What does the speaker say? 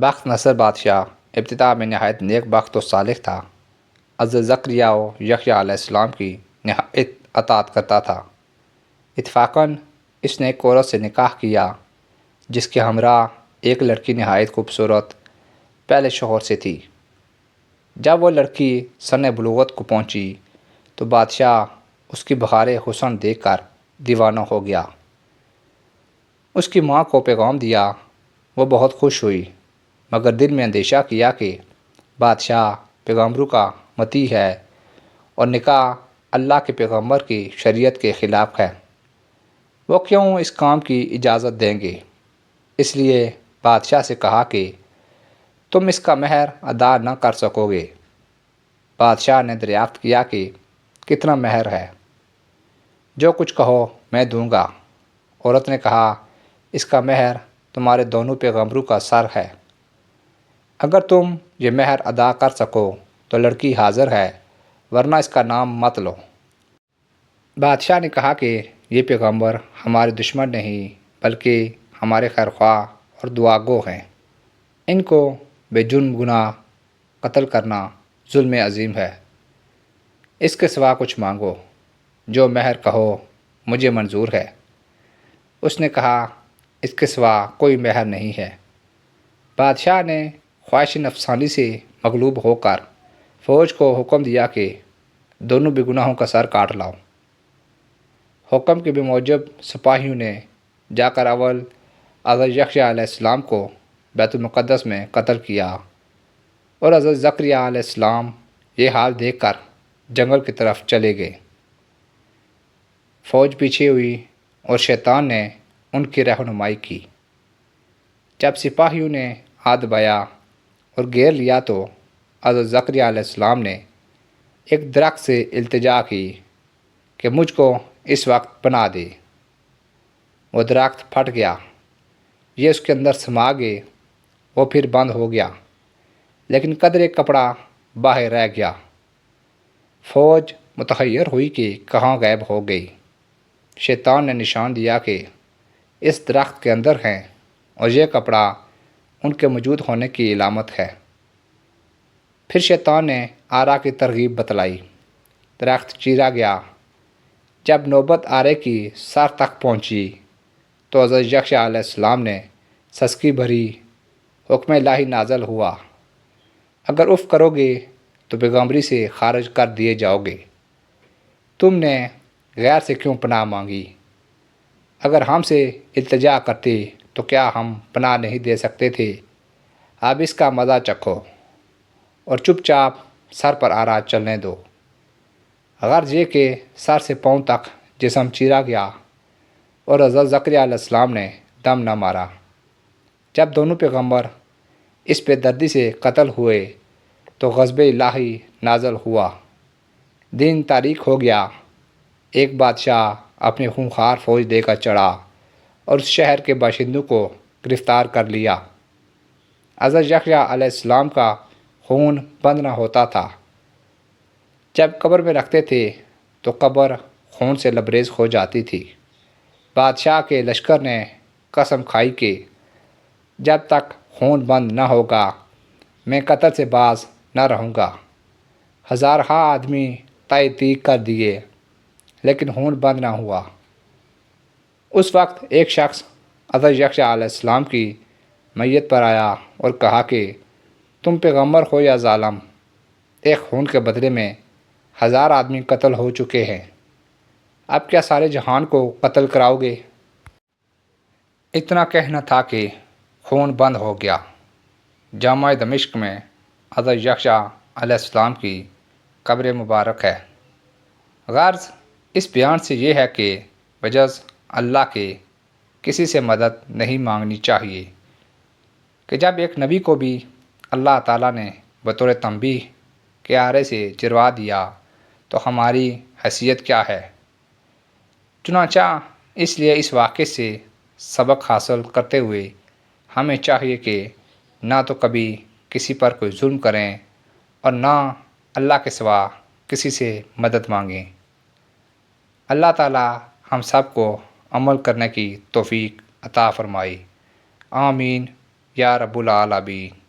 بخت نصر بادشاہ ابتدا میں نہایت نیک بخت و صالح تھا۔ حضرت زکریا و یحییٰ علیہ السلام کی نہایت اطاعت کرتا تھا۔ اتفاقاً اس نے ایک عورت سے نکاح کیا جس کے ہمراہ ایک لڑکی نہایت خوبصورت پہلے شوہر سے تھی۔ جب وہ لڑکی سن بلوغت کو پہنچی تو بادشاہ اس کی بہار حسن دیکھ کر دیوانہ ہو گیا۔ اس کی ماں کو پیغام دیا، وہ بہت خوش ہوئی، مگر دل میں اندیشہ کیا کہ بادشاہ پیغمبروں کا مطیع ہے اور نکاح اللہ کے پیغمبر کی شریعت کے خلاف ہے، وہ کیوں اس کام کی اجازت دیں گے؟ اس لیے بادشاہ سے کہا کہ تم اس کا مہر ادا نہ کر سکو گے۔ بادشاہ نے دریافت کیا کہ کتنا مہر ہے؟ جو کچھ کہو میں دوں گا۔ عورت نے کہا، اس کا مہر تمہارے دونوں پیغمبروں کا سر ہے۔ اگر تم یہ مہر ادا کر سکو تو لڑکی حاضر ہے، ورنہ اس کا نام مت لو۔ بادشاہ نے کہا کہ یہ پیغمبر ہمارے دشمن نہیں بلکہ ہمارے خیرخواہ اور دعا گو ہیں۔ ان کو بے جرم گناہ قتل کرنا ظلم عظیم ہے۔ اس کے سوا کچھ مانگو، جو مہر کہو مجھے منظور ہے۔ اس نے کہا، اس کے سوا کوئی مہر نہیں ہے۔ بادشاہ نے خواہش نفسانی سے مغلوب ہو کر فوج کو حکم دیا کہ دونوں بے گناہوں کا سر کاٹ لاؤ۔ حکم کے بموجب سپاہیوں نے جا کر اول حضرت یحییٰ علیہ السلام کو بیت المقدس میں قتل کیا اور حضرت زکریا علیہ السلام یہ حال دیکھ کر جنگل کی طرف چلے گئے۔ فوج پیچھے ہوئی اور شیطان نے ان کی رہنمائی کی۔ جب سپاہیوں نے ہاتھ دبایا اور گھیر لیا تو حضرت زکریا علیہ السلام نے ایک درخت سے التجا کی کہ مجھ کو اس وقت پناہ دے۔ وہ درخت پھٹ گیا، یہ اس کے اندر سما گئے، وہ پھر بند ہو گیا، لیکن قدرے کپڑا باہر رہ گیا۔ فوج متحیر ہوئی کہ کہاں غائب ہو گئی۔ شیطان نے نشان دیا کہ اس درخت کے اندر ہیں اور یہ کپڑا ان کے موجود ہونے کی علامت ہے۔ پھر شیطان نے آرا کی ترغیب بتلائی، درخت چیرا گیا۔ جب نوبت آرے کی سر تک پہنچی تو حضرت یحییٰ علیہ السلام نے سسکی بھری، حکم الہی نازل ہوا، اگر اف کرو گے تو پیغمبری سے خارج کر دیے جاؤ گے۔ تم نے غیر سے کیوں پناہ مانگی؟ اگر ہم سے التجا کرتے تو کیا ہم پناہ نہیں دے سکتے تھے؟ اب اس کا مزہ چکھو اور چپ چاپ سر پر آرا چلنے دو۔ غرض یہ کہ سر سے پاؤں تک جسم چیرا گیا اور حضرت زکریا علیہ السلام نے دم نہ مارا۔ جب دونوں پیغمبر اس بے دردی سے قتل ہوئے تو غضب الہی نازل ہوا، دن تاریک ہو گیا۔ ایک بادشاہ اپنی خونخوار فوج دے کر چڑھا اور اس شہر کے باشندوں کو گرفتار کر لیا۔ حضرت یحییٰ علیہ السلام کا خون بند نہ ہوتا تھا۔ جب قبر میں رکھتے تھے تو قبر خون سے لبریز ہو جاتی تھی۔ بادشاہ کے لشکر نے قسم کھائی کہ جب تک خون بند نہ ہوگا میں قتل سے باز نہ رہوں گا۔ ہزارہا آدمی تہہ تیغ کر دیے لیکن خون بند نہ ہوا۔ اس وقت ایک شخص حضرت یحییٰ علیہ السلام کی میت پر آیا اور کہا کہ تم پیغمبر ہو یا ظالم؟ ایک خون کے بدلے میں 1000 آدمی قتل ہو چکے ہیں، اب کیا سارے جہان کو قتل کراؤ گے؟ اتنا کہنا تھا کہ خون بند ہو گیا۔ جامع دمشق میں حضرت یحییٰ علیہ السلام کی قبر مبارک ہے۔ غرض اس بیان سے یہ ہے کہ بجز اللہ کے کسی سے مدد نہیں مانگنی چاہیے، کہ جب ایک نبی کو بھی اللہ تعالیٰ نے بطور تنبیہ کے آرے سے چروا دیا تو ہماری حیثیت کیا ہے؟ چنانچہ اس لیے اس واقعے سے سبق حاصل کرتے ہوئے ہمیں چاہیے کہ نہ تو کبھی کسی پر کوئی ظلم کریں اور نہ اللہ کے سوا کسی سے مدد مانگیں۔ اللہ تعالیٰ ہم سب کو عمل کرنے کی توفیق عطا فرمائے۔ آمین یا رب العالمین۔